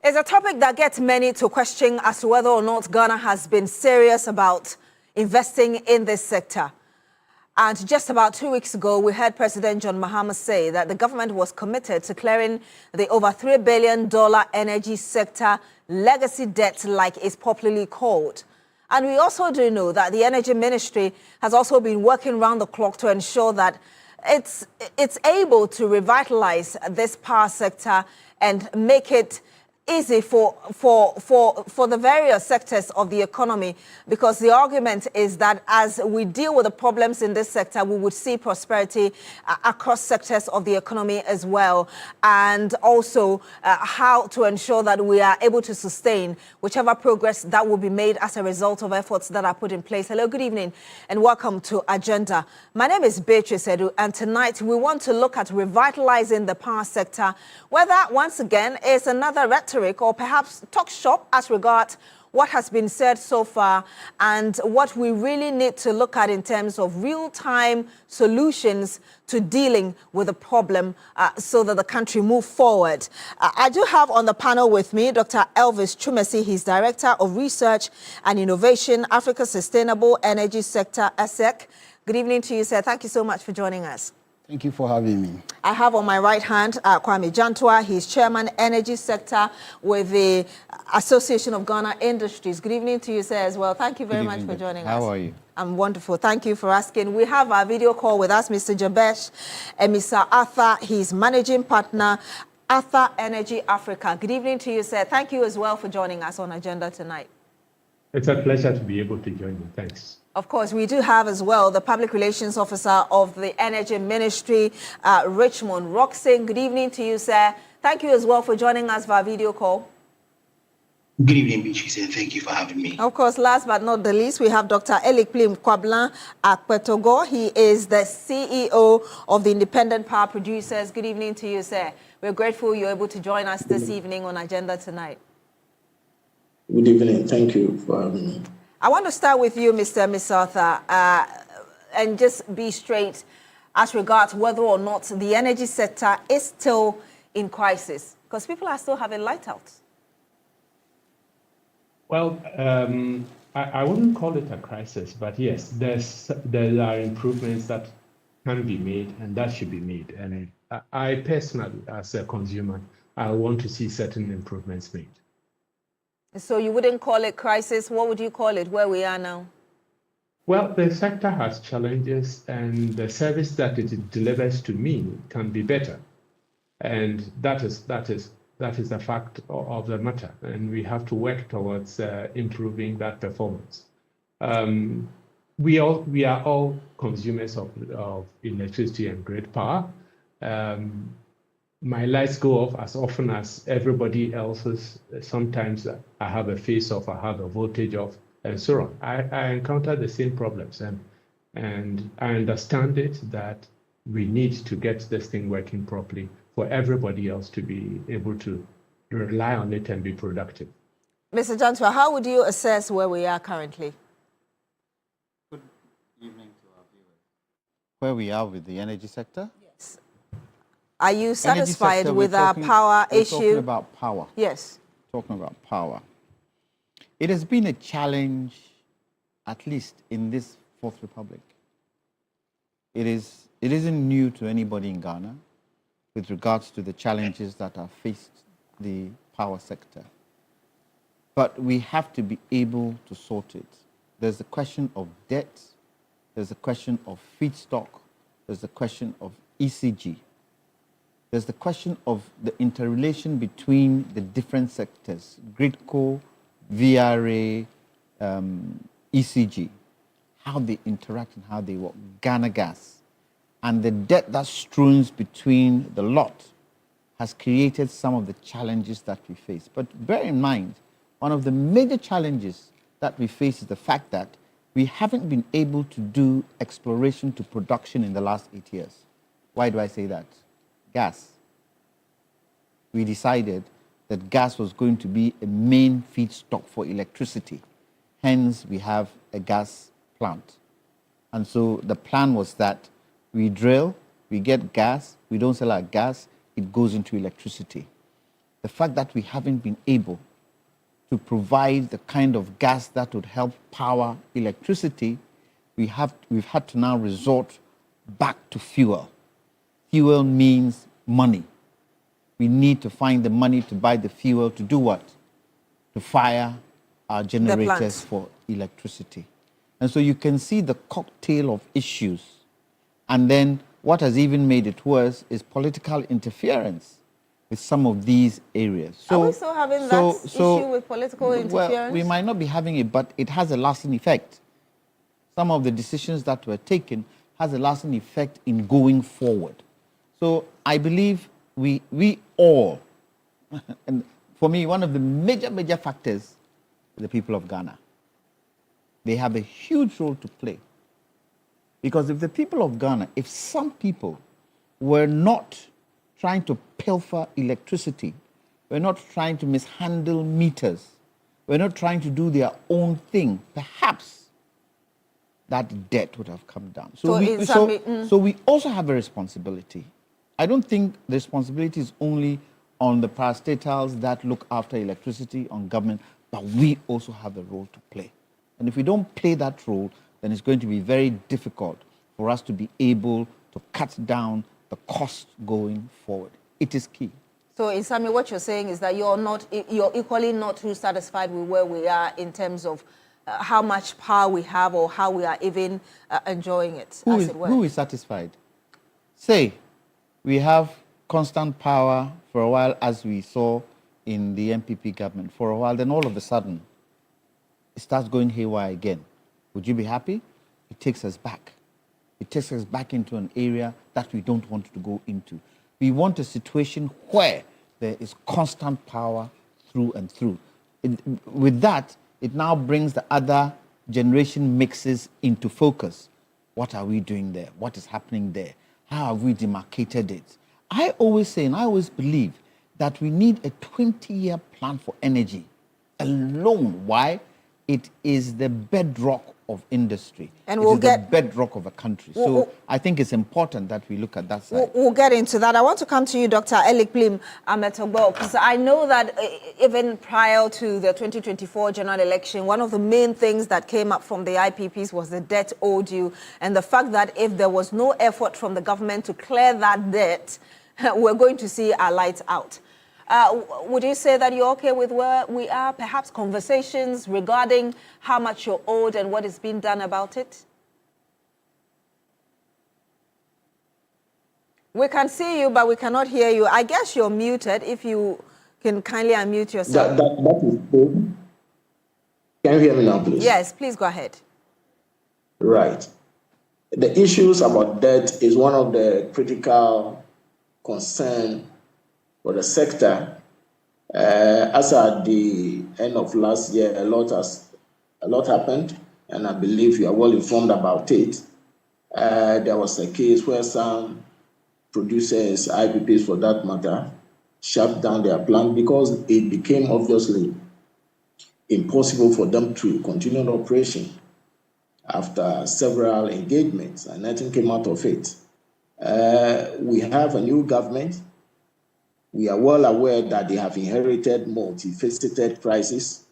It's a topic that gets many to question as to whether or not Ghana has been serious about investing in this sector. And just about 2 weeks ago, we heard President John Mahama say that the government was committed to clearing the over $3 billion energy sector legacy debt, like it's popularly called. And we also do know that the Energy Ministry has also been working round the clock to ensure that it's able to revitalize this power sector and make it easy for the various sectors of the economy, because the argument is that as we deal with the problems in this sector, we would see prosperity across sectors of the economy as well, and also how to ensure that we are able to sustain whichever progress that will be made as a result of efforts that are put in place. Hello, good evening, and welcome to Agenda. My name is Beatrice Adu, and tonight we want to look at revitalizing the power sector, whether once again is another rhetoric or perhaps talk shop as regards what has been said so far and what we really need to look at in terms of real-time solutions to dealing with the problem so that the country move forward. I do have on the panel with me Dr. Elvis Chumesi. He's Director of Research and Innovation, Africa Sustainable Energy Sector, ASEC. Good evening to you, sir. Thank you so much for joining us. Thank you for having me. I have on my right hand Kwame Jantua. He's Chairman Energy Sector with the Association of Ghana Industries. Good evening to you, sir, as well. Thank you very much for joining us. How are you? I'm wonderful. Thank you for asking. We have our video call with us, Mr. Jabesh and Mr. Arthur. He's Managing Partner, Arthur Energy Africa. Good evening to you, sir. Thank you as well for joining us on Agenda tonight. It's a pleasure to be able to join you. Thanks. Of course, we do have as well the Public Relations Officer of the Energy Ministry, Richmond Roxing. Good evening to you, sir. Thank you as well for joining us via video call. Good evening, Beatrice, and thank you for having me. Of course, last but not the least, we have Dr. Elikplim Kwablan Akpetogo. He is the CEO of the Independent Power Producers. Good evening to you, sir. We're grateful you're able to join us this evening on Agenda tonight. Good evening. Thank you for having me. I want to start with you, Mr. Arthur, and just be straight as regards whether or not the energy sector is still in crisis, because people are still having light out. Well, I wouldn't call it a crisis, but yes, there are improvements that can be made and that should be made. And I personally, as a consumer, I want to see certain improvements made. So you wouldn't call it crisis. What would you call it where we are now? Well, the sector has challenges, and the service that it delivers to me can be better. And that is the fact of the matter. And we have to work towards improving that performance. We are all consumers of electricity and grid power. My lights go off as often as everybody else's. Sometimes I have a phase off, I have a voltage off, and so on. I encounter the same problems, and I understand it that we need to get this thing working properly for everybody else to be able to rely on it and be productive. Mr. Jantua, how would you assess where we are currently? Good evening to our viewers. Where we are with the energy sector? Yes. Are you satisfied with our power issue? We're talking about power. Yes. Talking about power. It has been a challenge, at least in this Fourth Republic. It isn't new to anybody in Ghana with regards to the challenges that have faced the power sector. But we have to be able to sort it. There's the question of debt, there's the question of feedstock, there's the question of ECG. There's the question of the interrelation between the different sectors, GridCo, VRA, ECG, how they interact and how they work, Ghana Gas. And the debt that strews between the lot has created some of the challenges that we face. But bear in mind, one of the major challenges that we face is the fact that we haven't been able to do exploration to production in the last 8 years. Why do I say that? Gas. We decided that gas was going to be a main feedstock for electricity. Hence, we have a gas plant. And so the plan was that we drill, we get gas, we don't sell our gas, it goes into electricity. the fact that we haven't been able to provide the kind of gas that would help power electricity, we've had to now resort back to fuel. Fuel means money. We need to find the money to buy the fuel to do what? To fire our generators for electricity. And so you can see the cocktail of issues. And then what has even made it worse is political interference with some of these areas. So, are we still having that issue with political interference? Well, we might not be having it, but it has a lasting effect. Some of the decisions that were taken has a lasting effect in going forward. So I believe we all, and for me, one of the major factors is the people of Ghana. They have a huge role to play. Because if the people of Ghana, if some people were not trying to pilfer electricity, were not trying to mishandle meters, were not trying to do their own thing, perhaps that debt would have come down. So we also have a responsibility. I don't think the responsibility is only on the parastatals that look after electricity, on government, but we also have a role to play. And if we don't play that role, then it's going to be very difficult for us to be able to cut down the cost going forward. It is key. So, Isami, what you're saying is that you're equally not too satisfied with where we are in terms of how much power we have or how we are even enjoying it, as it were. Who is satisfied? Say, we have constant power for a while, as we saw in the MPP government for a while, then all of a sudden, it starts going haywire again. Would you be happy? It takes us back. It takes us back into an area that we don't want to go into. We want a situation where there is constant power through and through. With that, it now brings the other generation mixes into focus. What are we doing there? What is happening there? How have we demarcated it? I always say, and I always believe, that we need a 20-year plan for energy alone. Why? It is the bedrock of industry. And it is the bedrock of a country. So I think it's important that we look at that side. We'll get into that. I want to come to you, Dr. Elikplim Ametogbo, because I know that even prior to the 2024 general election, one of the main things that came up from the IPPs was the debt owed you, and the fact that if there was no effort from the government to clear that debt, we're going to see our lights out. Would you say that you're okay with where we are? Perhaps conversations regarding how much you're owed and what is being done about it? We can see you, but we cannot hear you. I guess you're muted. If you can kindly unmute yourself. That is good. Can you hear me now, please? Yes, please go ahead. Right. The issues about debt is one of the critical concerns for the sector. As at the end of last year, a lot happened, and I believe you are well informed about it. There was a case where some producers, IPPs for that matter, shut down their plant because it became obviously impossible for them to continue the operation after several engagements, and nothing came out of it. We have a new government. We are well aware that they have inherited multifaceted crises,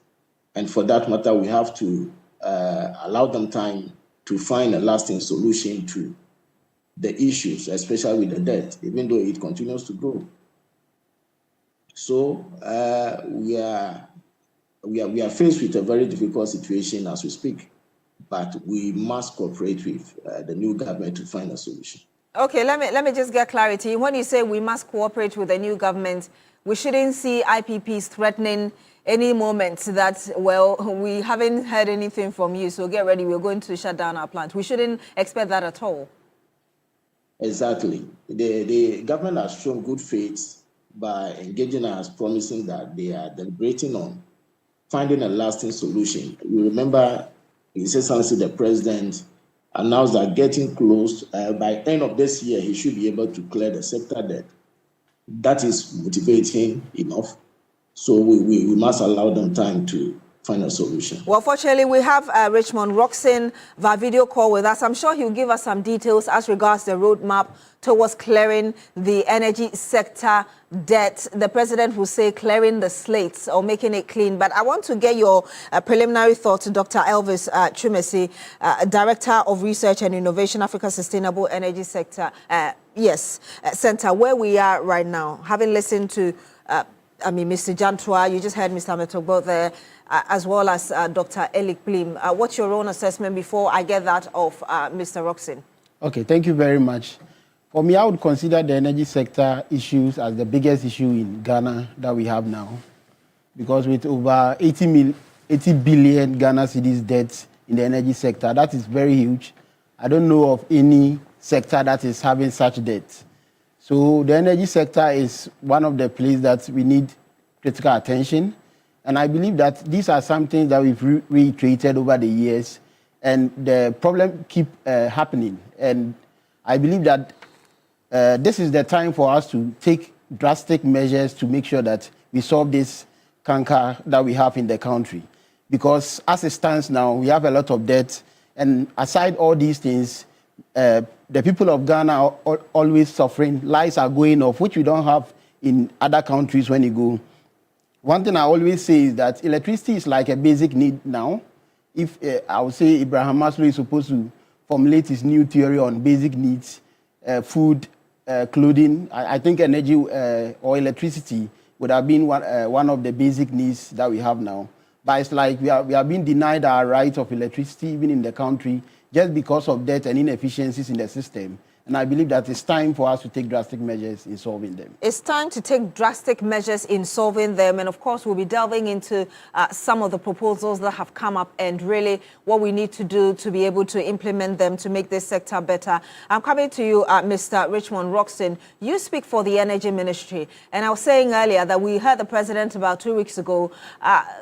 and for that matter, we have to allow them time to find a lasting solution to the issues, especially with the debt, even though it continues to grow. So we are faced with a very difficult situation as we speak, but we must cooperate with the new government to find a solution. Okay, let me just get clarity. When you say we must cooperate with the new government, we shouldn't see IPPs threatening any moment that, well, we haven't heard anything from you, so get ready, we're going to shut down our plant. We shouldn't expect that at all. Exactly. The government has shown good faith by engaging us, promising that they are deliberating on finding a lasting solution. You remember, His Excellency the President announced that getting close, by end of this year, he should be able to clear the sector debt. That is motivating enough. So we must allow them time to find a solution. Well, fortunately, we have Richmond Roxon via video call with us. I'm sure he'll give us some details as regards the roadmap towards clearing the energy sector debt. The president will say clearing the slates or making it clean. But I want to get your preliminary thoughts, Dr. Elvis Chumesi, Director of Research and Innovation, Africa Sustainable Energy Sector, Center, where we are right now. Having listened to, Mr. Jantua, you just heard Mr. Metogbo there, as well as Dr. Elik Plim. What's your own assessment before I get that of Mr. Roxon? Okay, thank you very much. For me, I would consider the energy sector issues as the biggest issue in Ghana that we have now. Because with over 80 billion Ghana cedis debt in the energy sector, that is very huge. I don't know of any sector that is having such debt. So the energy sector is one of the places that we need critical attention. And I believe that these are some things that we've reiterated over the years, and the problem keep happening. And I believe that this is the time for us to take drastic measures to make sure that we solve this canker that we have in the country. Because as it stands now, we have a lot of debt. And aside all these things, the people of Ghana are always suffering. Lives are going off, which we don't have in other countries when you go. One thing I always say is that electricity is like a basic need now. If I would say Abraham Maslow is supposed to formulate his new theory on basic needs, food, clothing, I think energy or electricity would have been one of the basic needs that we have now. But it's like we are being denied our right of electricity even in the country just because of debt and inefficiencies in the system. And I believe that it's time for us to take drastic measures in solving them. It's time to take drastic measures in solving them. And of course, we'll be delving into some of the proposals that have come up and really what we need to do to be able to implement them to make this sector better. I'm coming to you, Mr. Richmond Roxon. You speak for the Energy Ministry. And I was saying earlier that we heard the president about 2 weeks ago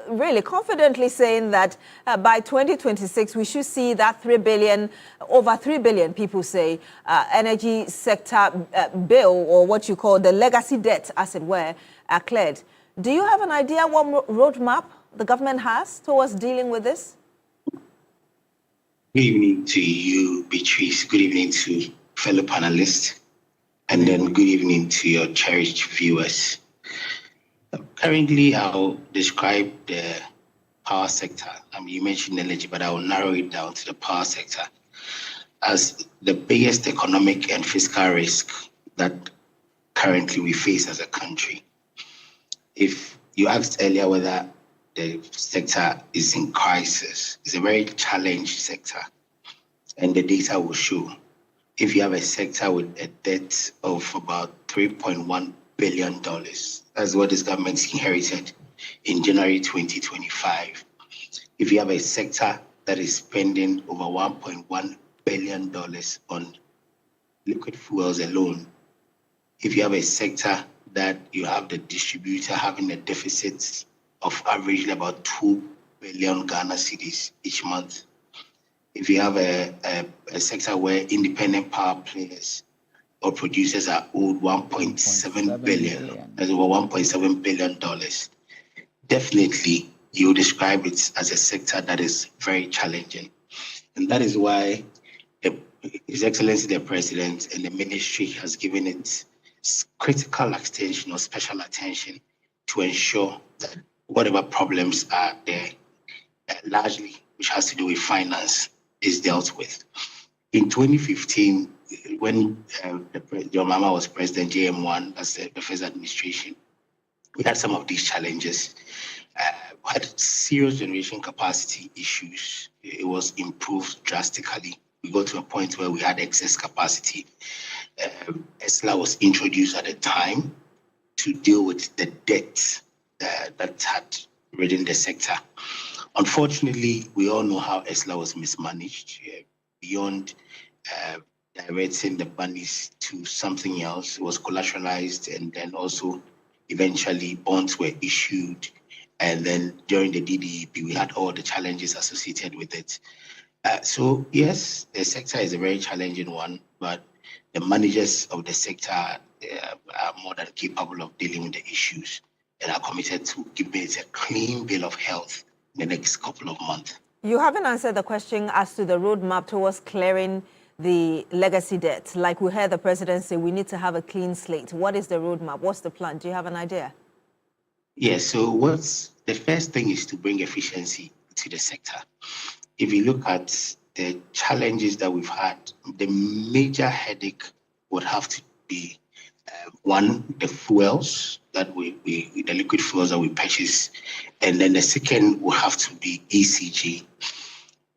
really confidently saying that by 2026, we should see that over 3 billion, people say, energy sector bill, or what you call the legacy debt, as it were, cleared. Do you have an idea what roadmap the government has towards dealing with this? Good evening to you, Beatrice. Good evening to fellow panelists. And then good evening to your cherished viewers. Currently, I'll describe the power sector. You mentioned energy, but I will narrow it down to the power sector as the biggest economic and fiscal risk that currently we face as a country. If you asked earlier whether the sector is in crisis, it's a very challenged sector, and the data will show. If you have a sector with a debt of about $3.1 billion, that's what this government inherited in January 2025. If you have a sector that is spending over $1.1 billion on liquid fuels alone, if you have a sector that you have the distributor having a deficit of averagely about 2 billion Ghana cedis each month, if you have a sector where independent power players or producers are owed 1.7 billion, that's over $1.7 billion, definitely you describe it as a sector that is very challenging. And that is why His Excellency the President and the Ministry has given it critical attention or special attention to ensure that whatever problems are there, largely which has to do with finance, is dealt with. In 2015, when John Mahama was president, JM1, as the first administration, we had some of these challenges. We had serious generation capacity issues. It was improved drastically. We got to a point where we had excess capacity. ESLA was introduced at the time to deal with the debt that had ridden the sector. Unfortunately, we all know how ESLA was mismanaged. Beyond directing the monies to something else, it was collateralized, and then also eventually bonds were issued. And then during the DDEP, we had all the challenges associated with it. So yes, the sector is a very challenging one, but the managers of the sector are more than capable of dealing with the issues and are committed to giving it a clean bill of health in the next couple of months. You haven't answered the question as to the roadmap towards clearing the legacy debt. Like we heard the president say, we need to have a clean slate. What is the roadmap? What's the plan? Do you have an idea? Yes, so what's the first thing is to bring efficiency to the sector. If you look at the challenges that we've had, the major headache would have to be one, the fuels that the liquid fuels that we purchase, and then the second will have to be ECG.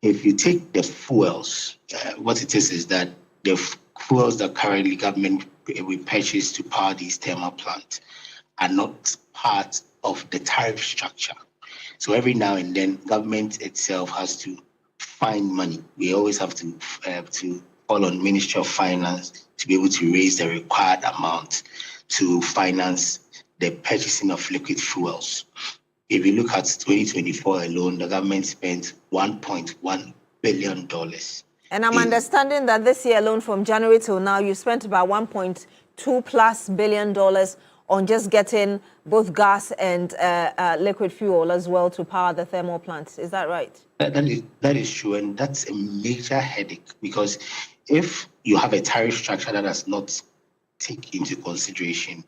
If you take the fuels, what it is that the fuels that currently government we purchase to power these thermal plants are not part of the tariff structure. So every now and then, government itself has to find money. We always have to call on Ministry of Finance to be able to raise the required amount to finance the purchasing of liquid fuels. If you look at 2024 alone, the government spent $1.1 billion. And I'm understanding that this year alone, from January till now, you spent about $1.2+ billion on just getting both gas and liquid fuel as well to power the thermal plants. Is that right? That is true, and that's a major headache, because if you have a tariff structure that does not take into consideration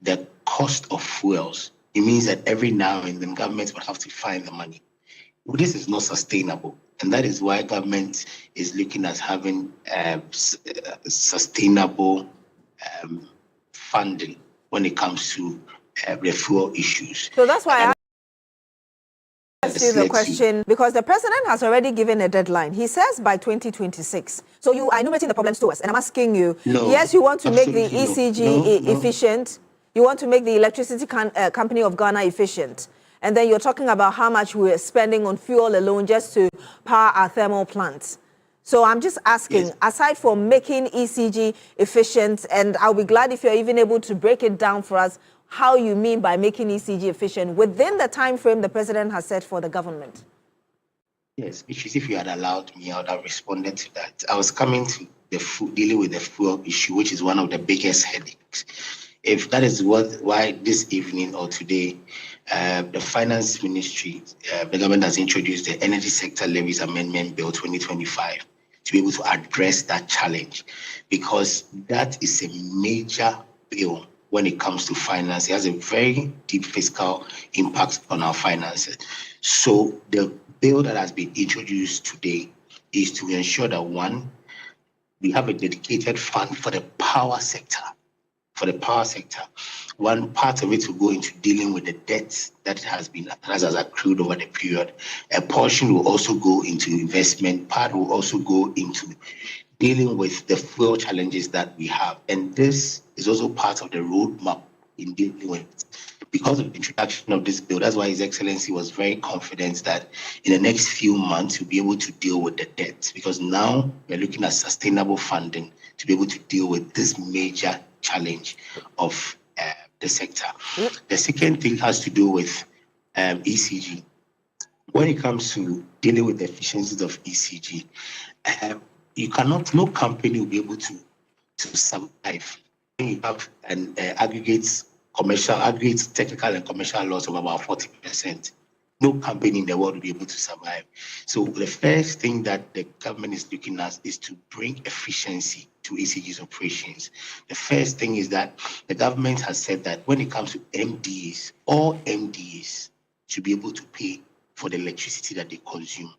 the cost of fuels, it means that every now and then government will have to find the money. Well, this is not sustainable, and that is why government is looking at having sustainable funding when it comes to the fuel issues. So that's why I asked you the question, because the president has already given a deadline. He says by 2026. So you are enumerating the problems to us, and I'm asking you, yes, you want to make the ECG efficient, you want to make the electricity company of Ghana efficient, and then you're talking about how much we're spending on fuel alone just to power our thermal plants. So I'm just asking, aside from making ECG efficient, and I'll be glad if you're even able to break it down for us, how you mean by making ECG efficient within the time frame the president has set for the government. Yes, Beatrice, if you had allowed me, I would have responded to that. I was coming to dealing with the fuel issue, which is one of the biggest headaches. If that is why this evening or today, the Finance Ministry, the government has introduced the Energy Sector Levies Amendment Bill 2025 to be able to address that challenge, because that is a major bill when it comes to finance. It has a very deep fiscal impact on our finances. So the bill that has been introduced today is to ensure that, one, we have a dedicated fund for the power sector. For the power sector, one part of it will go into dealing with the debts that has accrued over the period. A portion will also go into investment. Part will also go into dealing with the fuel challenges that we have. And this is also part of the roadmap in dealing with it. Because of the introduction of this bill, that's why His Excellency was very confident that in the next few months, we'll be able to deal with the debt. Because now we're looking at sustainable funding to be able to deal with this major challenge of the sector. The second thing has to do with ECG. When it comes to dealing with the efficiencies of ECG, no company will be able to survive when you have an aggregate technical and commercial loss of about 40%. No company in the world will be able to survive. So the first thing that the government is looking at is to bring efficiency to ECG's operations. The first thing is that the government has said that when it comes to MDs, all MDs should be able to pay for the electricity that they consume.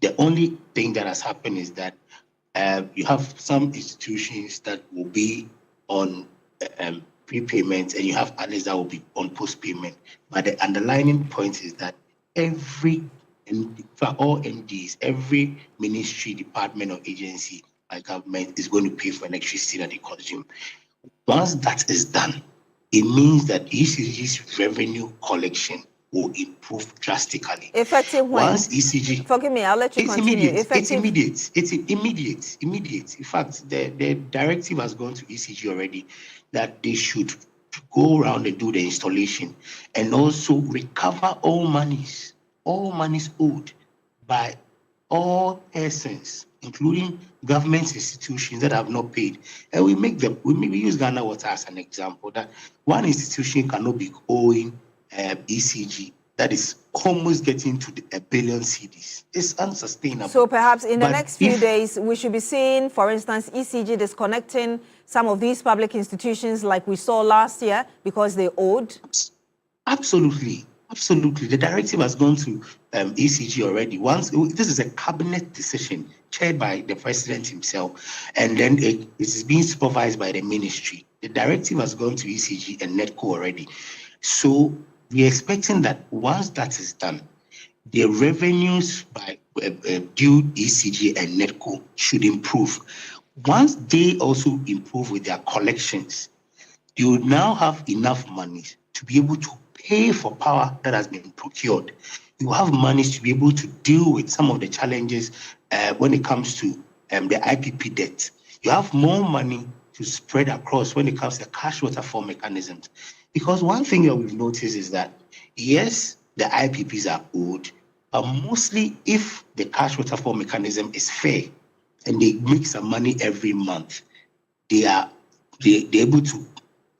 The only thing that has happened is that you have some institutions that will be on prepayment, and you have others that will be on post-payment. But the underlying point is that for all MDs, every ministry, department, or agency by government is going to pay for electricity that they consume. Once that is done, it means that ECG's revenue collection will improve drastically. Effective when? Once ECG... Forgive me, I'll let you continue. It's immediate. In fact, the directive has gone to ECG already that they should go around and do the installation and also recover all monies owed by all persons, including government institutions that have not paid. And we use Ghana Water as an example, that one institution cannot be owing ECG that is almost getting to a billion cedis. It's unsustainable. So perhaps in the But next few days, we should be seeing, for instance, ECG disconnecting some of these public institutions like we saw last year because they owed? Absolutely. Absolutely. The directive has gone to ECG already. This is a cabinet decision chaired by the president himself, and then it is being supervised by the ministry. The directive has gone to ECG and NEDCO already. So we're expecting that once that is done, the revenues by due ECG and NEDCO should improve. Once they also improve with their collections, you will now have enough money to be able to pay for power that has been procured. You have money to be able to deal with some of the challenges when it comes to the IPP debt. You have more money to spread across when it comes to the cash waterfall mechanisms. Because one thing that we've noticed is that, yes, the IPPs are owed, but mostly if the cash waterfall mechanism is fair and they make some money every month, they're able to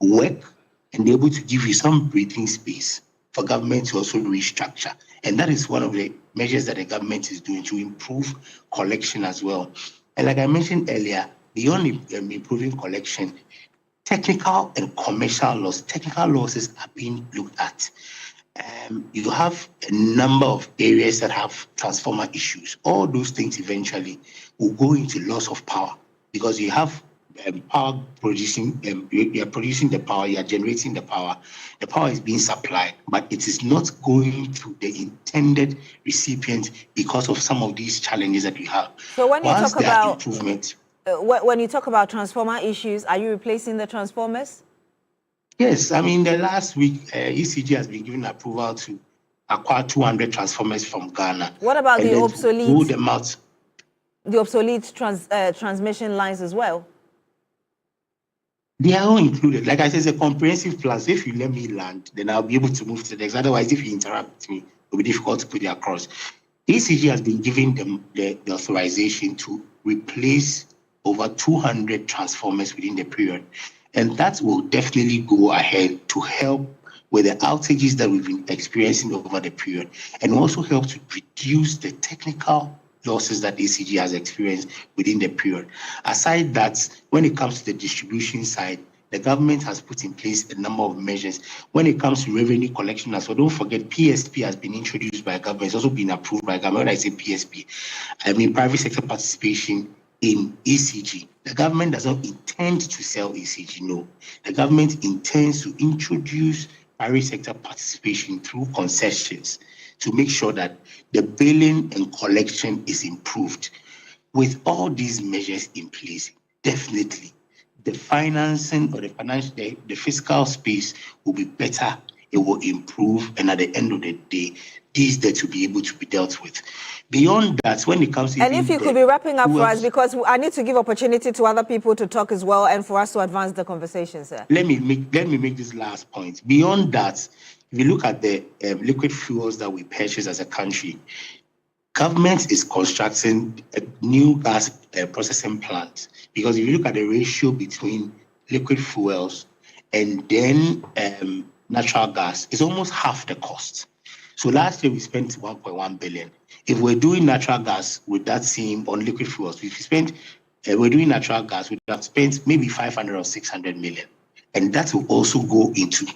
work and they're able to give you some breathing space for government to also restructure. And that is one of the measures that the government is doing to improve collection as well. And like I mentioned earlier, beyond improving collection, technical and commercial loss, technical losses are being looked at. You have a number of areas that have transformer issues. All those things eventually will go into loss of power because you have power producing, you are producing the power, you are generating the power is being supplied, but it is not going to the intended recipient because of some of these challenges that we have. So when you talk about improvement, when you talk about transformer issues, are you replacing the transformers? Yes, I mean, the last week, ECG has been given approval to acquire 200 transformers from Ghana. What about the obsolete? Roll them out. The obsolete transmission lines as well? They are all included. Like I said, it's a comprehensive plan. So if you let me land, then I'll be able to move to the next. Otherwise, if you interrupt with me, it will be difficult to put it across. ECG has been given them the authorization to replace over 200 transformers within the period. And that will definitely go ahead to help with the outages that we've been experiencing over the period, and also help to reduce the technical losses that ECG has experienced within the period. Aside that, when it comes to the distribution side, the government has put in place a number of measures. When it comes to revenue collection as well, don't forget PSP has been introduced by government. It's also been approved by government. When I say PSP, I mean private sector participation in ECG. The government does not intend to sell ECG, no. The government intends to introduce private sector participation through concessions to make sure that the billing and collection is improved. With all these measures in place, definitely the financing or the fiscal space will be better, it will improve, and at the end of the day, these debts will be able to be dealt with. Beyond that, when it comes to... And if you could be wrapping up for us, because I need to give opportunity to other people to talk as well and for us to advance the conversation, sir. Let me make this last point. Beyond that, if you look at the liquid fuels that we purchase as a country, government is constructing a new gas processing plant, because if you look at the ratio between liquid fuels and then natural gas, it's almost half the cost. So last year we spent 1.1 billion. If we're doing natural gas with that same on liquid fuels, we're doing natural gas, we would have spent maybe 500 or 600 million. And that will also go into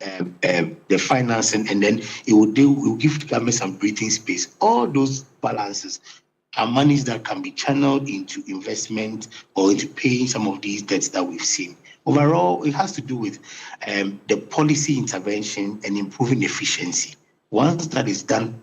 the financing, and then it will give the government some breathing space. All those balances are monies that can be channeled into investment or into paying some of these debts that we've seen. Overall, it has to do with the policy intervention and improving efficiency. Once that is done,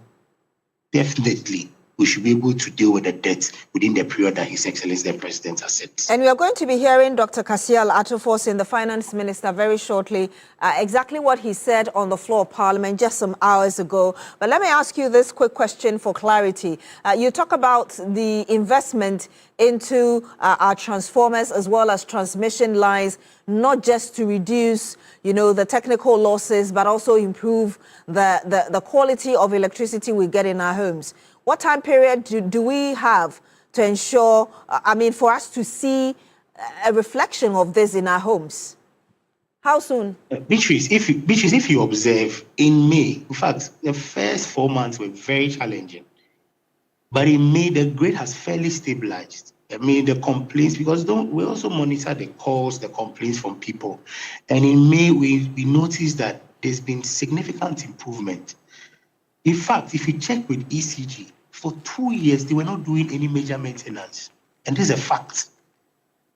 definitely we should be able to deal with the debts within the period that His Excellency the President has set. And we are going to be hearing Dr. Kasial Atufosin, the Finance Minister, very shortly, exactly what he said on the floor of Parliament just some hours ago. But let me ask you this quick question for clarity. You talk about the investment into our transformers as well as transmission lines, not just to reduce, the technical losses, but also improve the quality of electricity we get in our homes. What time period do we have to ensure, for us to see a reflection of this in our homes? How soon? Beatrice, if you observe, in May, in fact, the first 4 months were very challenging. But in May, the grade has fairly stabilized. I mean, the complaints, because we also monitor the calls, the complaints from people. And in May, we noticed that there's been significant improvement. In fact, if you check with ECG, for 2 years, they were not doing any major maintenance. And this is a fact.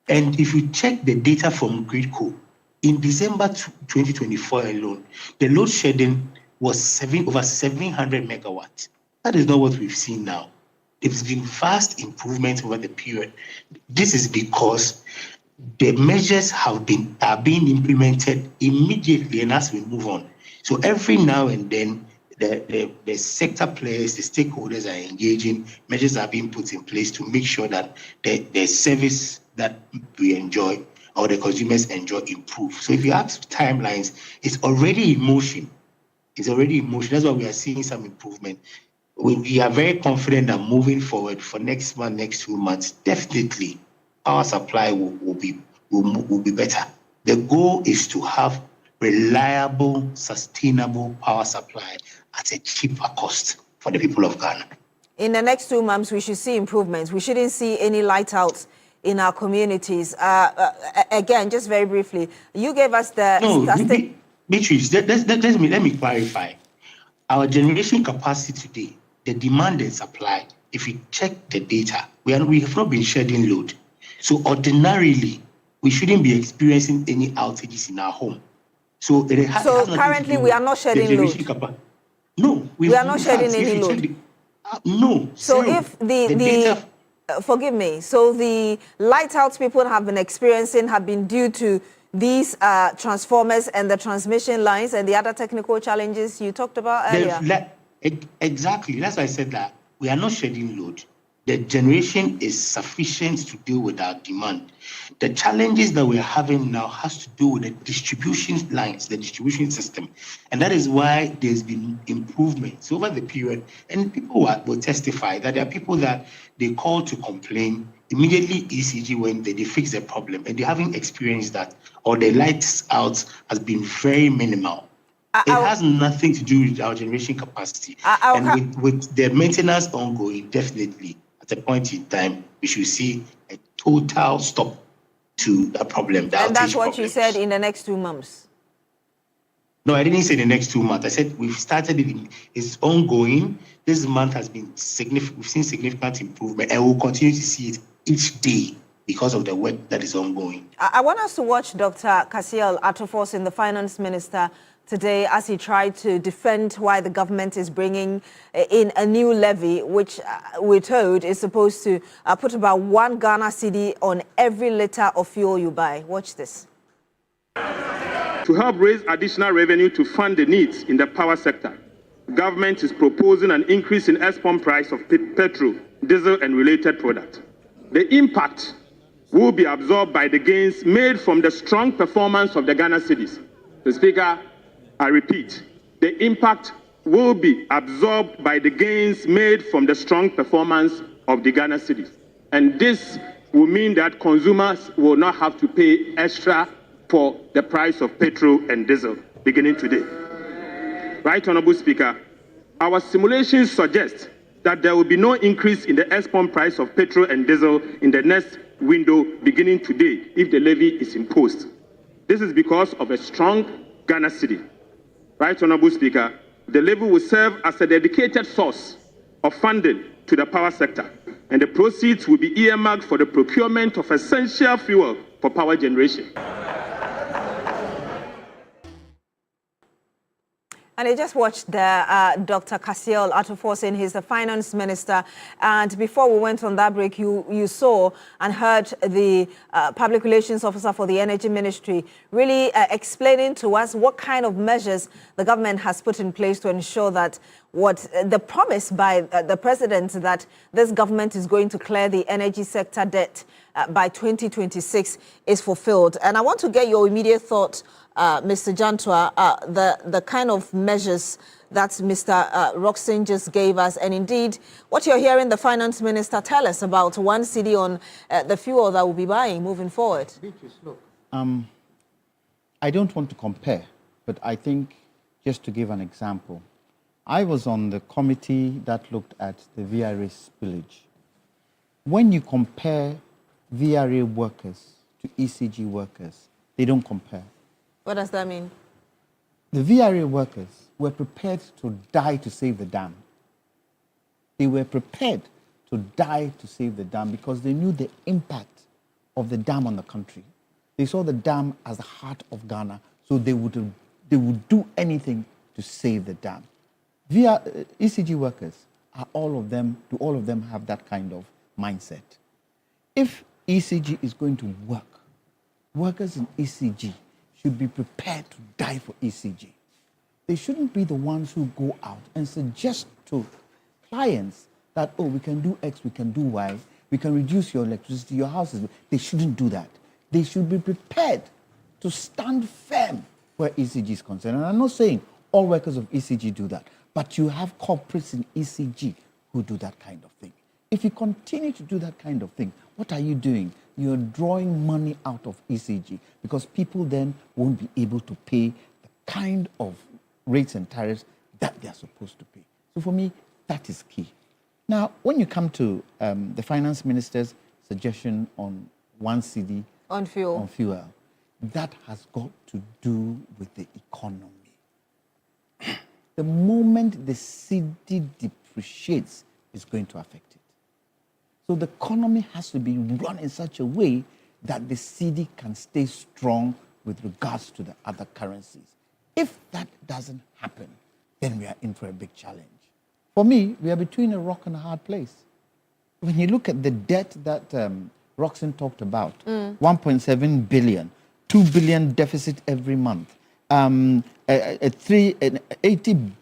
And if you check the data from Gridco, in December 2024 alone, the load shedding was over 700 megawatts. That is not what we've seen now. There's been vast improvement over the period. This is because the measures are being implemented immediately and as we move on. So every now and then, the sector players, the stakeholders are engaging, measures are being put in place to make sure that the service that we enjoy or the consumers enjoy improve. So if you ask timelines, it's already in motion. It's already in motion. That's why we are seeing some improvement. We are very confident that moving forward for next month, next 2 months, definitely our supply will be better. The goal is to have reliable, sustainable power supply at a cheaper cost for the people of Ghana. In the next 2 months, we should see improvements. We shouldn't see any light outs in our communities. Again, just very briefly, you gave us the... No, Beatrice, let me clarify. Our generation capacity today, the demand and supply, if you check the data, we have not been shedding load. So ordinarily, we shouldn't be experiencing any outages in our home. So currently, we are not shedding load. No, we are not shedding any load. No. So if the data, forgive me, so the light outs people have been experiencing have been due to these transformers and the transmission lines and the other technical challenges you talked about earlier. Exactly. That's why I said that we are not shedding load. The generation is sufficient to deal with our demand. The challenges that we're having now has to do with the distribution lines, the distribution system. And that is why there's been improvements over the period. And people will testify that there are people that they call to complain. Immediately ECG when they fix the problem, and they haven't experienced that, or the lights out has been very minimal. It has nothing to do with our generation capacity. And with the maintenance ongoing, definitely, at a point in time, we should see a total stop to that problem. And that's what you said in the next 2 months? No, I didn't say the next 2 months. I said we've started it. It's ongoing. This month has been significant. We've seen significant improvement, and we'll continue to see it each day because of the work that is ongoing. I want us to watch Dr. Kasiel Atuforsin, the finance minister, today as he tried to defend why the government is bringing in a new levy, which we're told is supposed to put about 1 Ghana cedi on every litre of fuel you buy. Watch this. To help raise additional revenue to fund the needs in the power sector, the government is proposing an increase in export price of petrol, diesel and related products. The impact will be absorbed by the gains made from the strong performance of the Ghana cedis. The Speaker, I repeat, the impact will be absorbed by the gains made from the strong performance of the Ghana cedis. And this will mean that consumers will not have to pay extra for the price of petrol and diesel beginning today. Right, Honorable Speaker, our simulations suggest that there will be no increase in the export price of petrol and diesel in the next window beginning today if the levy is imposed. This is because of a strong Ghana cedi. Right, Honorable Speaker, the levy will serve as a dedicated source of funding to the power sector, and the proceeds will be earmarked for the procurement of essential fuel for power generation. And I just watched Dr. Kasiel Atuforsin, he's the finance minister. And before we went on that break, you saw and heard the public relations officer for the energy ministry really explaining to us what kind of measures the government has put in place to ensure that what the promise by the president that this government is going to clear the energy sector debt by 2026 is fulfilled. And I want to get your immediate thought, Mr. Jantua, the kind of measures that Mr. Roxton just gave us, and indeed what you're hearing the finance minister tell us about 1 cedi on the fuel that we'll be buying moving forward. Beatrice, look, I don't want to compare, but I think just to give an example, I was on the committee that looked at the VRA spillage. When you compare VRA workers to ECG workers, they don't compare. What does that mean? The VRA workers were prepared to die to save the dam. They were prepared to die to save the dam because they knew the impact of the dam on the country. They saw the dam as the heart of Ghana, so they would do anything to save the dam. ECG workers do all of them have that kind of mindset? If ECG is going to work, workers in ECG should be prepared to die for ECG. They shouldn't be the ones who go out and suggest to clients that, oh, we can do X, we can do Y, we can reduce your electricity, your houses. They shouldn't do that. They should be prepared to stand firm where ECG is concerned. And I'm not saying all workers of ECG do that, but you have corporates in ECG who do that kind of thing. If you continue to do that kind of thing, what are you doing? You're drawing money out of ECG because people then won't be able to pay the kind of rates and tariffs that they're supposed to pay. So for me, that is key. Now, when you come to the finance minister's suggestion on 1 cedi on fuel, that has got to do with the economy. The moment the cedi depreciates, it's going to affect it. So the economy has to be run in such a way that the cedi can stay strong with regards to the other currencies. If that doesn't happen, then we are in for a big challenge. For me, we are between a rock and a hard place. When you look at the debt that Roxanne talked about, 1.7 billion, 2 billion deficit every month, 80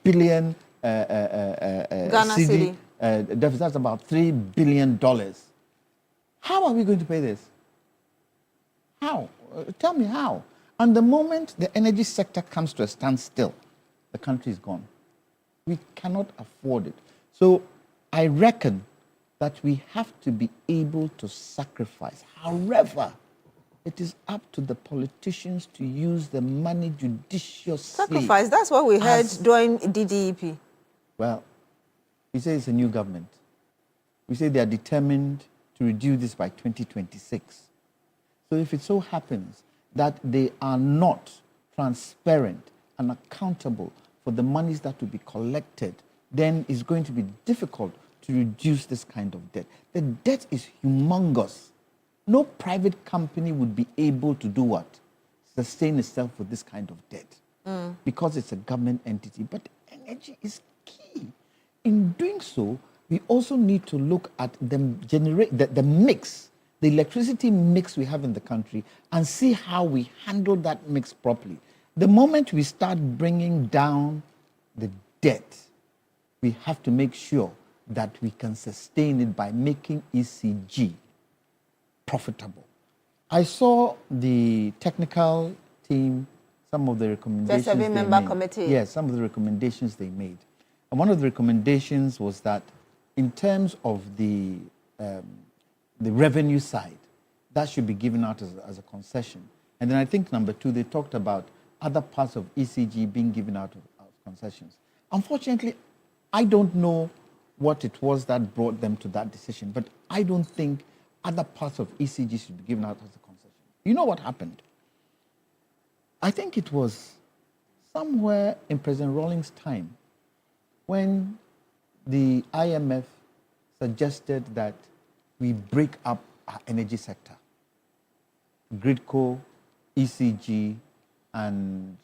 billion Ghana cedi deficit, that's about $3 billion. How are we going to pay this? How? Tell me how. And the moment the energy sector comes to a standstill, the country is gone. We cannot afford it. So I reckon that we have to be able to sacrifice. However, it is up to the politicians to use the money judiciously. Sacrifice, that's what we heard during DDEP. Well, we say it's a new government. We say they are determined to reduce this by 2026. So if it so happens that they are not transparent and accountable for the monies that will be collected, then it's going to be difficult to reduce this kind of debt. The debt is humongous. No private company would be able to do what? Sustain itself with this kind of debt because it's a government entity. But energy is key. In doing so, we also need to look at the mix, the electricity mix we have in the country, and see how we handle that mix properly. The moment we start bringing down the debt, we have to make sure that we can sustain it by making ECG profitable. I saw the technical team, some of the recommendations the seven-member committee. Yes, some of the recommendations they made. And one of the recommendations was that in terms of the revenue side, that should be given out as a concession. And then I think number 2, they talked about other parts of ECG being given out of concessions. Unfortunately, I don't know what it was that brought them to that decision, but I don't think other parts of ECG should be given out as a concession. You know what happened? I think it was somewhere in President Rawlings' time when the IMF suggested that we break up our energy sector. Gridco, ECG, and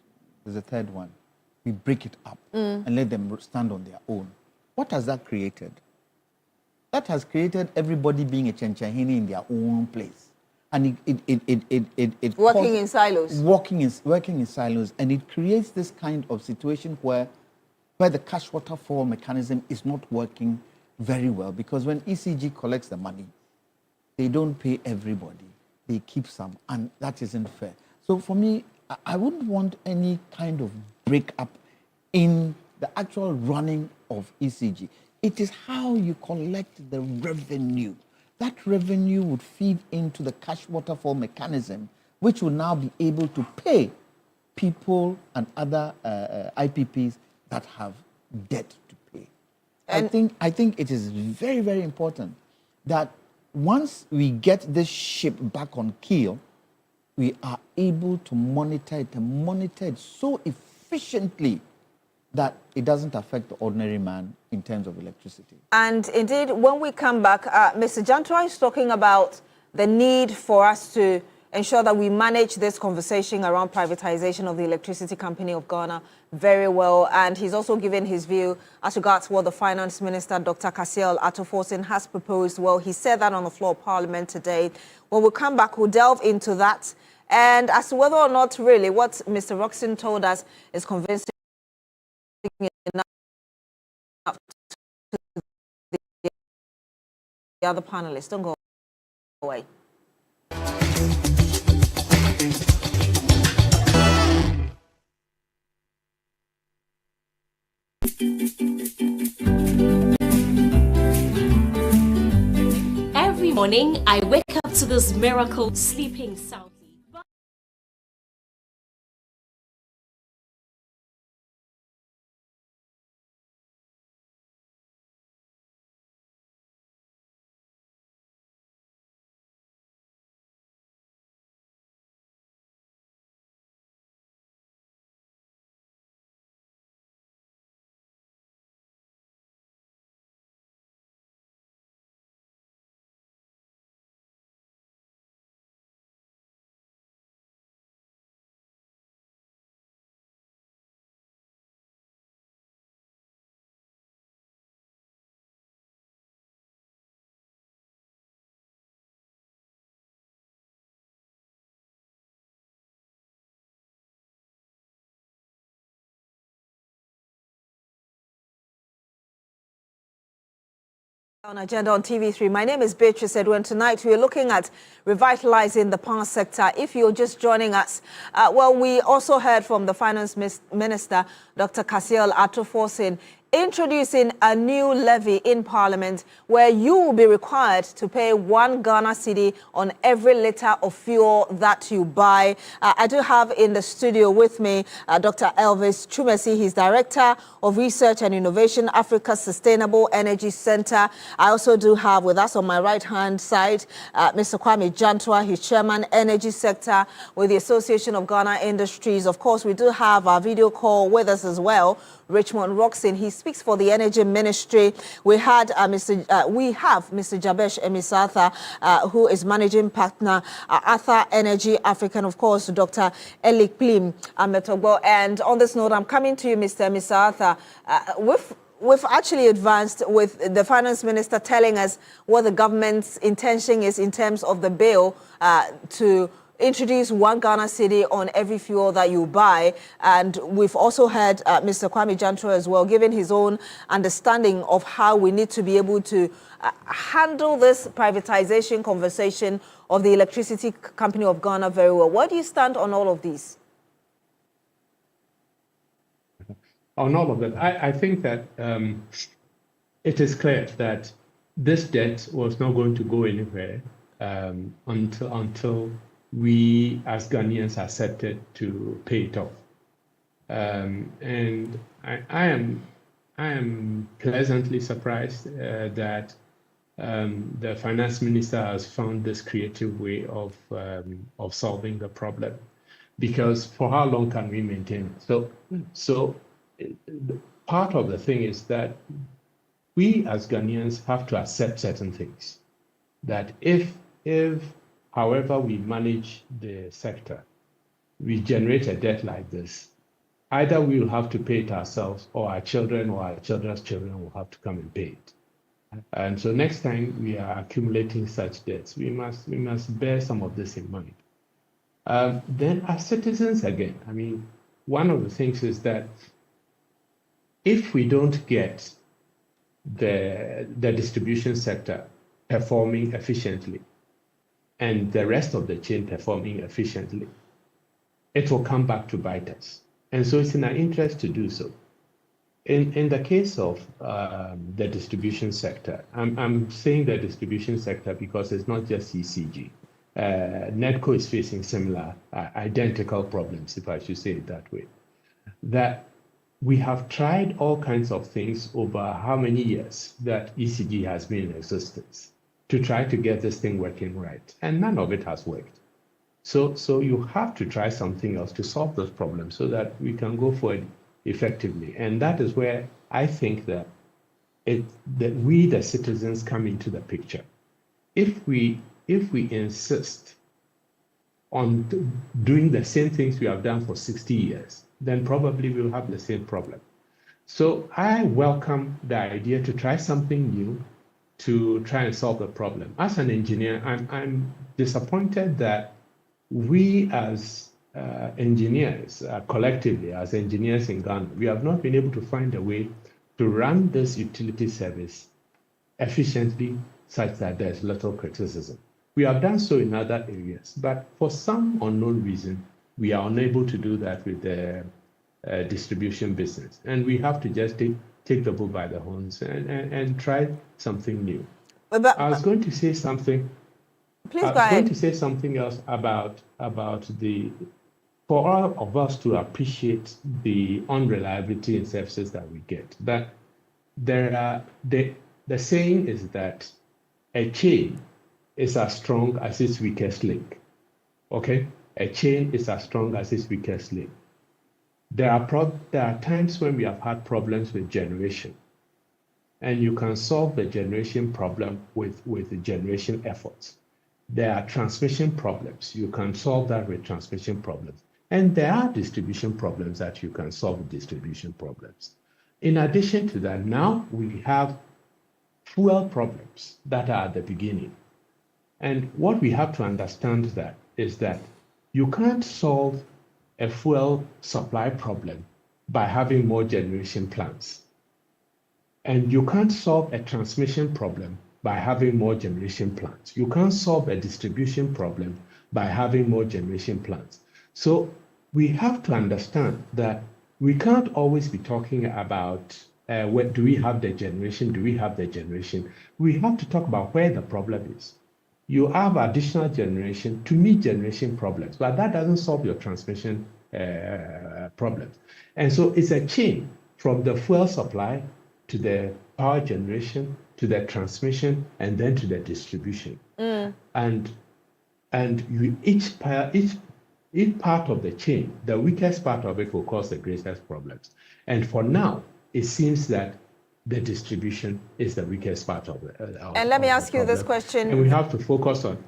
there's a third one. We break it up and let them stand on their own. What has that created? That has created everybody being a chenchahini in their own place. And it working in silos. Working in silos. And it creates this kind of situation where the cash waterfall mechanism is not working very well, because when ECG collects the money, they don't pay everybody. They keep some, and that isn't fair. So for me, I wouldn't want any kind of break-up in the actual running of ECG. It is how you collect the revenue. That revenue would feed into the cash waterfall mechanism, which will now be able to pay people and other IPPs that have debt to pay. I think it is very, very important that once we get this ship back on keel, we are able to monitor it so efficiently that it doesn't affect the ordinary man in terms of electricity. And indeed, when we come back, Mr. Jantua is talking about the need for us to ensure that we manage this conversation around privatization of the Electricity Company of Ghana very well. And he's also given his view as regards what the Finance Minister, Dr. Kasiel Atu-Forson, has proposed. Well, he said that on the floor of Parliament today. When we come back, we'll delve into that. And as to whether or not really what Mr. Roxton told us is convincing enough to the other panelists. Don't go away. Every morning, I wake up to this miracle, sleeping soundly. On agenda on TV3. My name is Beatrice Adu, and tonight we are looking at revitalizing the power sector. If you're just joining us, well, we also heard from the Finance Minister, Dr. Kasiel Atu-Forson, introducing a new levy in Parliament where you will be required to pay 1 Ghana cedi on every litre of fuel that you buy. I do have in the studio with me Dr. Elvis Chumesi. He's Director of Research and Innovation, Africa Sustainable Energy Center. I also do have with us on my right-hand side Mr. Kwame Jantua. He's Chairman, Energy Sector with the Association of Ghana Industries. Of course, we do have our video call with us as well, Richmond Roxton. He speaks for the Energy Ministry. We have Mr. Jabesh Emisatha, who is Managing Partner, Arthur Energy Africa, and of course, Dr. Elik Plim Ametogbo. And on this note, I'm coming to you, Mr. Emisatha. We've actually advanced with the Finance Minister telling us what the government's intention is in terms of the bill to introduce 1 Ghana cedi on every fuel that you buy. And we've also heard Mr. Kwame Jantua as well, giving his own understanding of how we need to be able to handle this privatization conversation of the Electricity Company of Ghana very well. Where do you stand on all of these? On all of that, I think that it is clear that this debt was not going to go anywhere until we as Ghanaians accepted to pay it off. And I am pleasantly surprised that the Finance Minister has found this creative way of solving the problem, because for how long can we maintain it? So part of the thing is that we as Ghanaians have to accept certain things, that if however we manage the sector, we generate a debt like this, either we will have to pay it ourselves, or our children or our children's children will have to come and pay it. And so next time we are accumulating such debts, we must bear some of this in mind. Then as citizens again, I mean, one of the things is that if we don't get the distribution sector performing efficiently and the rest of the chain performing efficiently, it will come back to bite us. And so it's in our interest to do so. In the case of the distribution sector, I'm saying the distribution sector because it's not just ECG. NEDCO is facing similar, identical problems, if I should say it that way. That we have tried all kinds of things over how many years that ECG has been in existence to try to get this thing working right, and none of it has worked. So you have to try something else to solve those problems so that we can go forward effectively. And that is where I think that we, the citizens, come into the picture. If we insist on doing the same things we have done for 60 years, then probably we'll have the same problem. So I welcome the idea to try something new to try and solve the problem. As an engineer, I'm disappointed that we as engineers, collectively as engineers in Ghana, we have not been able to find a way to run this utility service efficiently such that there's little criticism. We have done so in other areas, but for some unknown reason, we are unable to do that with the distribution business. And we have to just take the bull by the horns and try something new. But I was going to say something. Please go ahead. I was going to say something else about for all of us to appreciate the unreliability in services that we get. That the saying is that a chain is as strong as its weakest link. Okay, a chain is as strong as its weakest link. There are times when we have had problems with generation, and you can solve the generation problem with the generation efforts. There are transmission problems. You can solve that with transmission problems. And there are distribution problems that you can solve with distribution problems. In addition to that, now we have fuel problems that are at the beginning. And what we have to understand is that you can't solve a fuel supply problem by having more generation plants. And you can't solve a transmission problem by having more generation plants. You can't solve a distribution problem by having more generation plants. So we have to understand that we can't always be talking about do we have the generation, do we have the generation. We have to talk about where the problem is. You have additional generation to meet generation problems, but that doesn't solve your transmission problems. And so it's a chain from the fuel supply to the power generation, to the transmission, and then to the distribution. And each part of the chain, the weakest part of it will cause the greatest problems. And for now, it seems that the distribution is the weakest part of it. And let me ask you this question. And we have to focus on.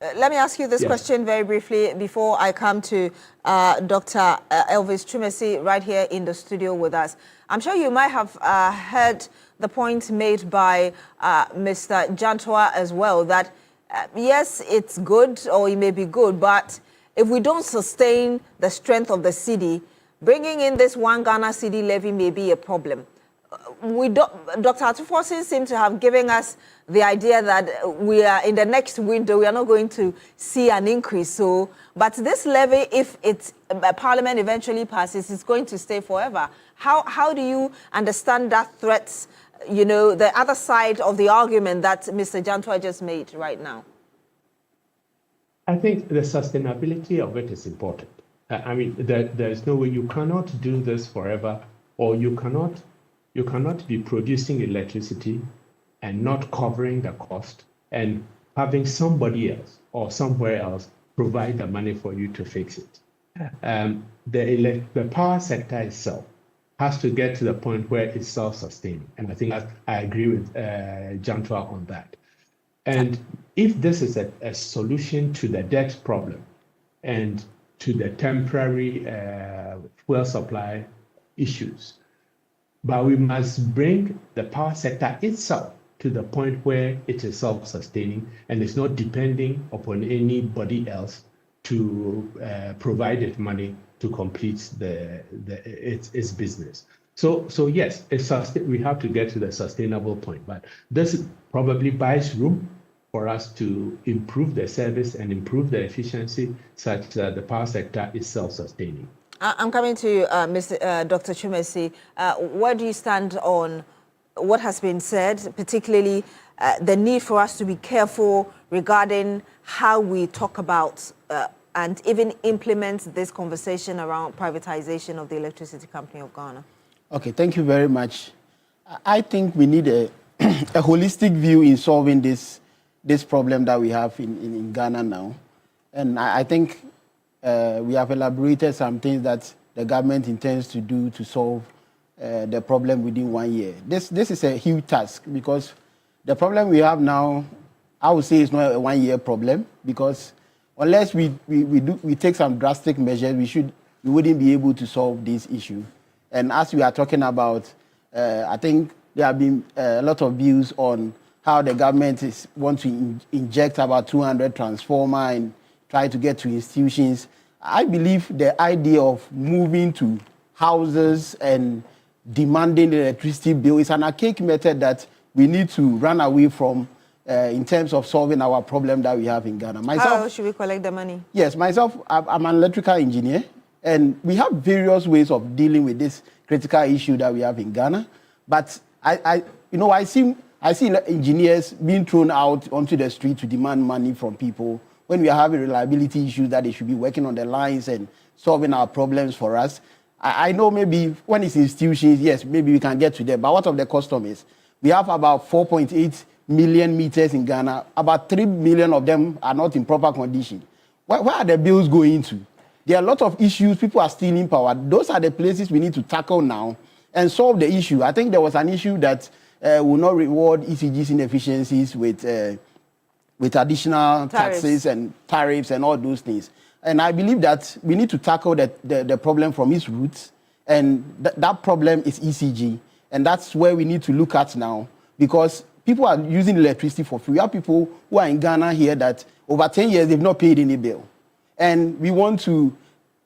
Let me ask you this question very briefly before I come to Dr. Elvis Twumasi right here in the studio with us. I'm sure you might have heard the point made by Mr. Jantua as well, that yes, it's good or it may be good, but if we don't sustain the strength of the cedi, bringing in this one Ghana cedi levy may be a problem. Dr. Atuforsin seemed to have given us the idea that we are in the next window, we are not going to see an increase. So, but this levy, if Parliament eventually passes, is going to stay forever. How do you understand that threat, the other side of the argument that Mr. Jantua just made right now? I think the sustainability of it is important. I mean, there is no way you cannot do this forever, or you cannot be producing electricity and not covering the cost and having somebody else or somewhere else provide the money for you to fix it. The power sector itself has to get to the point where it's self-sustaining. And I think I agree with Jantua on that. And if this is a solution to the debt problem and to the temporary fuel supply issues, but we must bring the power sector itself to the point where it is self-sustaining and is not depending upon anybody else to provide it money to complete its business. So yes, we have to get to the sustainable point, but this probably buys room for us to improve the service and improve the efficiency such that the power sector is self-sustaining. I'm coming to you, Dr. Twumasi. Where do you stand on what has been said, particularly the need for us to be careful regarding how we talk about and even implement this conversation around privatization of the Electricity Company of Ghana? Okay, thank you very much. I think we need a holistic view in solving this problem that we have in Ghana now. And I think we have elaborated some things that the government intends to do to solve the problem within 1 year. This is a huge task because the problem we have now, I would say, is not a 1 year problem, because unless we take some drastic measures, we wouldn't be able to solve this issue. And as we are talking about, I think there have been a lot of views on how the government wants to inject about 200 transformer and try to get to institutions. I believe the idea of moving to houses and demanding the electricity bill is an archaic method that we need to run away from in terms of solving our problem that we have in Ghana. How should we collect the money? Yes, myself, I'm an electrical engineer, and we have various ways of dealing with this critical issue that we have in Ghana. But I see engineers being thrown out onto the street to demand money from people when we are having reliability issues that they should be working on the lines and solving our problems for us. I know maybe when it's institutions, yes, maybe we can get to them. But what of the customers? We have about 4.8 million meters in Ghana. About 3 million of them are not in proper condition. Where are the bills going to? There are a lot of issues. People are stealing power. Those are the places we need to tackle now and solve the issue. I think there was an issue that will not reward ECG's inefficiencies with additional taxes and tariffs and all those things. And I believe that we need to tackle the problem from its roots. And that problem is ECG. And that's where we need to look at now, because people are using electricity for free. We have people who are in Ghana here that over 10 years, they've not paid any bill. And we want to,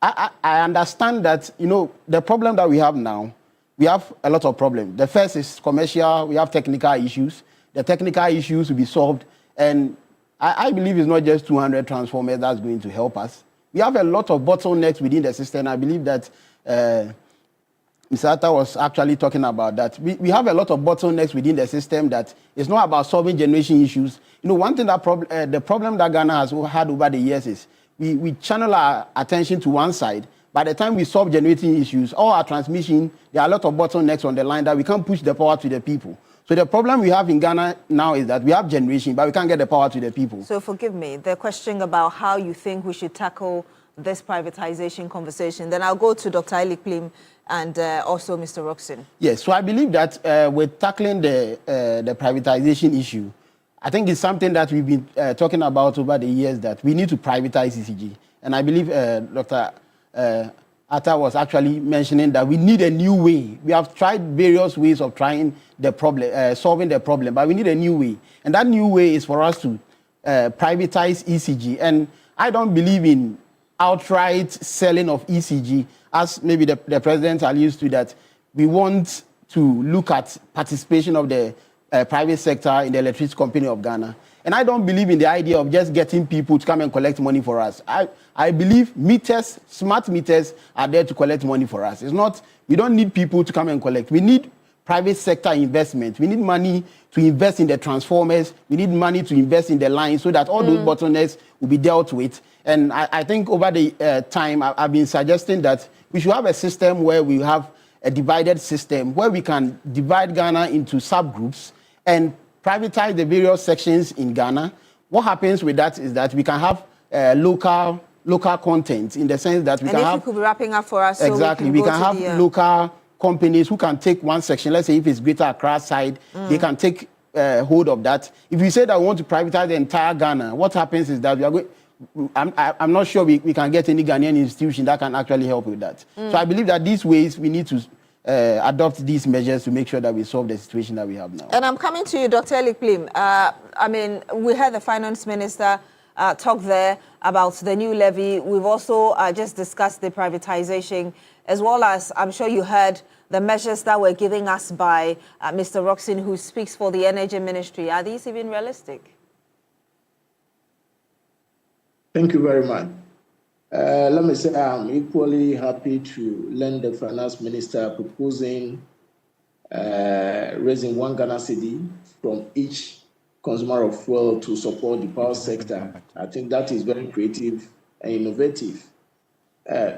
I understand that, the problem that we have now, we have a lot of problems. The first is commercial, we have technical issues. The technical issues will be solved. And I believe it's not just 200 transformers that's going to help us. We have a lot of bottlenecks within the system. I believe that Mr. Atta was actually talking about that. We have a lot of bottlenecks within the system that it's not about solving generation issues. One thing that the problem that Ghana has had over the years is we channel our attention to one side. By the time we solve generating issues, all our transmission, there are a lot of bottlenecks on the line that we can't push the power to the people. So the problem we have in Ghana now is that we have generation, but we can't get the power to the people. So forgive me, the question about how you think we should tackle this privatization conversation, then I'll go to Dr. Elikplim and also Mr. Roxon. Yes, so I believe that with tackling the privatization issue, I think it's something that we've been talking about over the years, that we need to privatize ECG. And I believe Dr. Atta was actually mentioning that we need a new way. We have tried various ways of trying the problem, solving the problem, but we need a new way. And that new way is for us to privatize ECG. And I don't believe in outright selling of ECG, as maybe the president alluded to, that we want to look at participation of the private sector in the Electricity Company of Ghana. And I don't believe in the idea of just getting people to come and collect money for us. I believe meters, smart meters, are there to collect money for us. It's not, we don't need people to come and collect. We need private sector investment. We need money to invest in the transformers. We need money to invest in the lines so that all those bottlenecks will be dealt with. And I think over the time, I've been suggesting that we should have a system where we have a divided system, where we can divide Ghana into subgroups and privatize the various sections in Ghana. What happens with that is that we can have local content, in the sense that we can have... And if you could be wrapping up for us... Exactly. So we can have local companies who can take one section. Let's say if it's Greater Accra side, they can take hold of that. If we say that we want to privatize the entire Ghana, what happens is that we are going... I'm not sure we can get any Ghanaian institution that can actually help with that. So I believe that these ways we need to adopt these measures to make sure that we solve the situation that we have now. And I'm coming to you, Dr. Elikplim. I mean, we heard the finance minister talk there about the new levy. We've also just discussed the privatization, as well as I'm sure you heard the measures that were given us by Mr. Roxon, who speaks for the Energy Ministry. Are these even realistic? Thank you very much. Let me say I'm equally happy to learn the finance minister proposing raising 1 Ghana cedi from each consumer of fuel to support the power sector. I think that is very creative and innovative.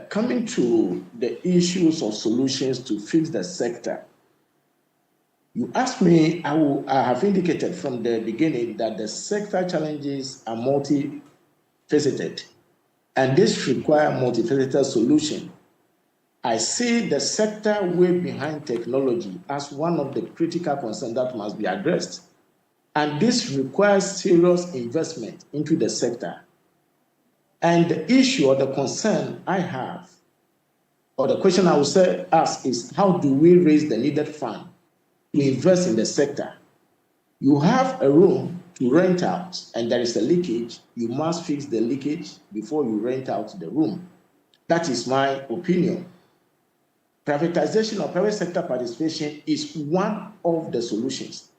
Coming to the issues of solutions to fix the sector, you asked me, I have indicated from the beginning that the sector challenges are multifaceted, and this requires multifaceted solution. I see the sector way behind technology as one of the critical concerns that must be addressed. And this requires serious investment into the sector. And the issue or the concern I have, or the question I would ask is, how do we raise the needed fund to invest in the sector? You have a room to rent out and there is a leakage, you must fix the leakage before you rent out the room. That is my opinion. Privatization or private sector participation is one of the solutions.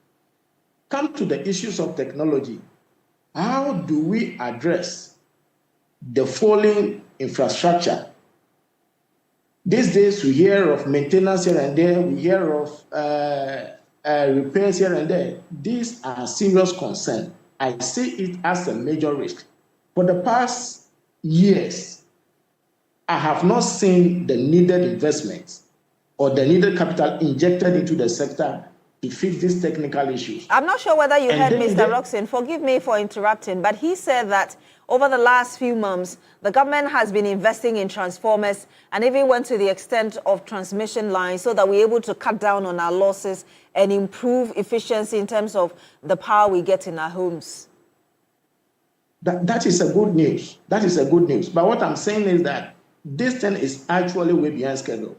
Come to the issues of technology. How do we address the falling infrastructure? These days we hear of maintenance here and there, we hear of repairs here and there. These are serious concerns. I see it as a major risk. For the past years, I have not seen the needed investments or the needed capital injected into the sector to fix these technical issues. I'm not sure whether you heard Mr. Roxon. Forgive me for interrupting, but he said that over the last few months, the government has been investing in transformers and even went to the extent of transmission lines so that we're able to cut down on our losses and improve efficiency in terms of the power we get in our homes. That is a good news. That is a good news. But what I'm saying is that this thing is actually way behind schedule.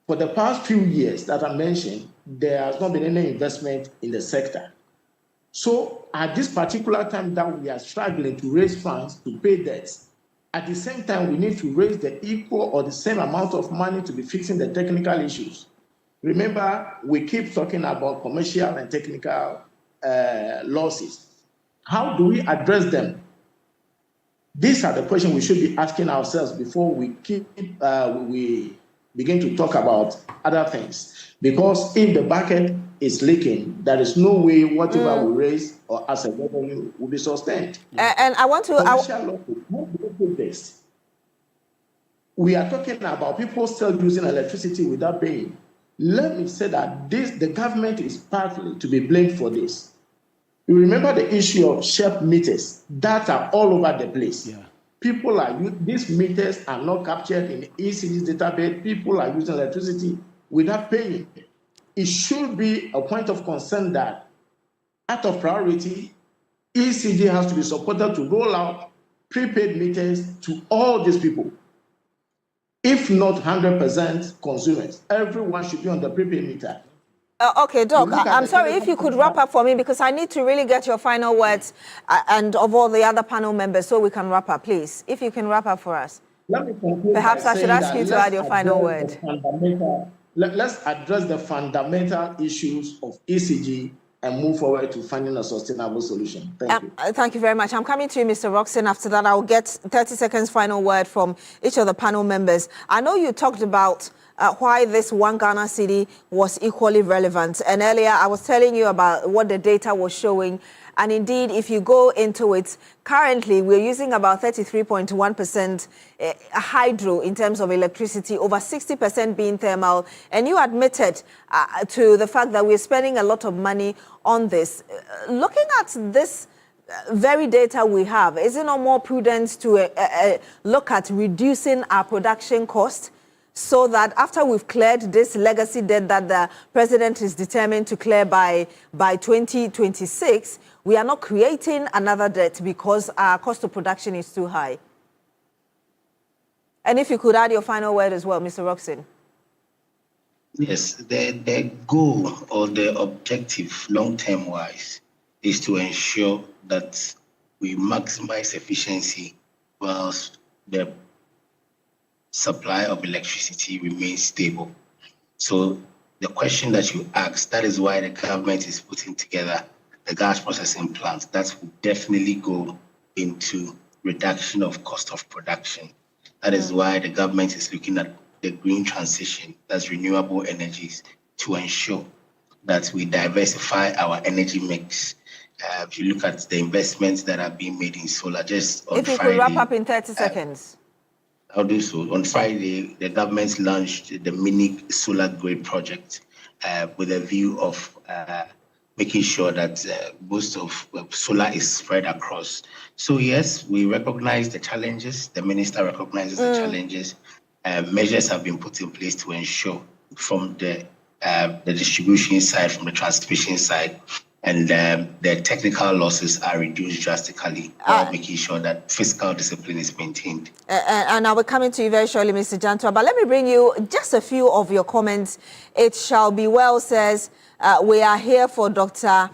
For the past few years that I mentioned, there has not been any investment in the sector. So at this particular time that we are struggling to raise funds to pay debts, at the same time we need to raise the equal or the same amount of money to be fixing the technical issues. Remember, we keep talking about commercial and technical losses. How do we address them? These are the questions we should be asking ourselves before we begin to talk about other things. Because if the bucket is leaking, there is no way whatever we raise or as a revenue will be sustained. And I want to... We are talking about people still using electricity without paying. Let me say that the government is partly to be blamed for this. You remember the issue of shelf meters that are all over the place. Yeah. These meters are not captured in ECG's database. People are using electricity without paying. It should be a point of concern that, out of priority, ECG has to be supported to roll out prepaid meters to all these people. If not 100% consumers, everyone should be on the prepaid meter. Okay, Doc, I'm sorry if you could wrap up for me because I need to really get your final words and of all the other panel members so we can wrap up, please. If you can wrap up for us. Let me conclude. Perhaps I should ask you to add your final word. Let's address the fundamental issues of ECG and move forward to finding a sustainable solution. Thank you. Thank you very much. I'm coming to you, Mr. Roxon. After that, I'll get 30 seconds final word from each of the panel members. I know you talked about why this one Ghana city was equally relevant. And earlier, I was telling you about what the data was showing. And indeed, if you go into it, currently, we're using about 33.1% hydro in terms of electricity, over 60% being thermal. And you admitted to the fact that we're spending a lot of money on this. Looking at this very data we have, is it not more prudent to look at reducing our production cost so that after we've cleared this legacy debt that the president is determined to clear by 2026, we are not creating another debt because our cost of production is too high? And if you could add your final word as well, Mr. Roxon. Yes, the goal or the objective long-term wise is to ensure that we maximize efficiency whilst the supply of electricity remains stable. So the question that you asked, that is why the government is putting together the gas processing plants. That will definitely go into reduction of cost of production. That is why the government is looking at the green transition, that's renewable energies, to ensure that we diversify our energy mix If you look at the investments that are being made in solar, just on If you Friday, could wrap up in 30 seconds. I'll do so. On Friday, the government launched the mini solar grid project with a view of making sure that most of solar is spread across. So yes, we recognize the challenges. The minister recognizes the challenges. Measures have been put in place to ensure from the distribution side, from the transmission side, and the technical losses are reduced drastically while making sure that fiscal discipline is maintained. And I will come into you very shortly, Mr. Jantua, but let me bring you just a few of your comments. It shall be well says, we are here for Dr.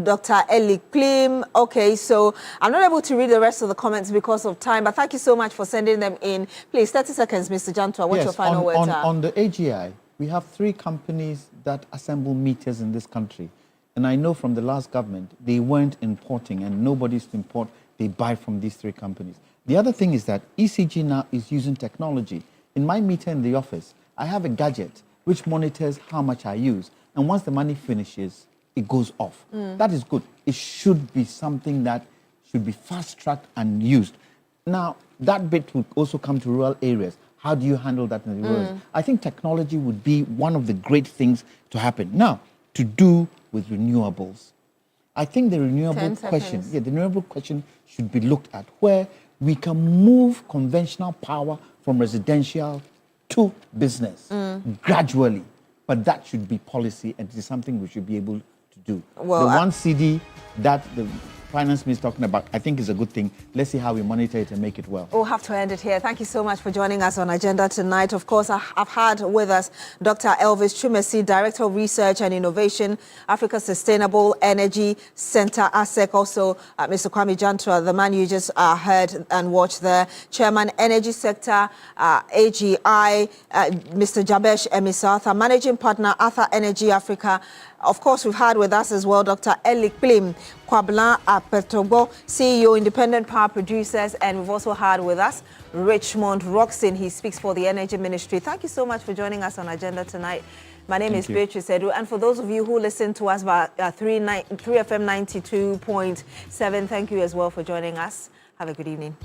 Dr. Eli Klim. Okay, so I'm not able to read the rest of the comments because of time, but thank you so much for sending them in. Please, 30 seconds, Mr. Jantua. What's your final words? On the AGI, we have 3 companies that assemble meters in this country. And I know from the last government, they weren't importing and nobody's to import. They buy from these 3 companies. The other thing is that ECG now is using technology. In my meter in the office, I have a gadget which monitors how much I use. And once the money finishes, it goes off. That is good. It should be something that should be fast-tracked and used. Now, that bit would also come to rural areas. How do you handle that in the rural? I think technology would be one of the great things to happen. Now, to do with renewables. I think the renewable question, the renewable question should be looked at, where we can move conventional power from residential to business gradually. But that should be policy, and it is something we should be able to do. Well, the 1 CD that the finance minister is talking about, I think is a good thing. Let's see how we monitor it and make it well. We'll have to end it here. Thank you so much for joining us on Agenda tonight. Of course, I've had with us Dr. Elvis Chumesi, Director of Research and Innovation, Africa Sustainable Energy Center, ASEC. Also, Mr. Kwame Jantua, the man you just heard and watched there, Chairman, Energy Sector, AGI, Mr. Jabesh Emisartha, Managing Partner, Arthur Energy Africa. Of course, we've had with us as well Dr. Eli Klim Kwablan Apetogo, CEO, Independent Power Producers, and we've also had with us Richmond Roxon. He speaks for the Energy Ministry. Thank you so much for joining us on Agenda tonight. My name is Beatrice Adu, and for those of you who listen to us via 3FM 92.7, thank you as well for joining us. Have a good evening.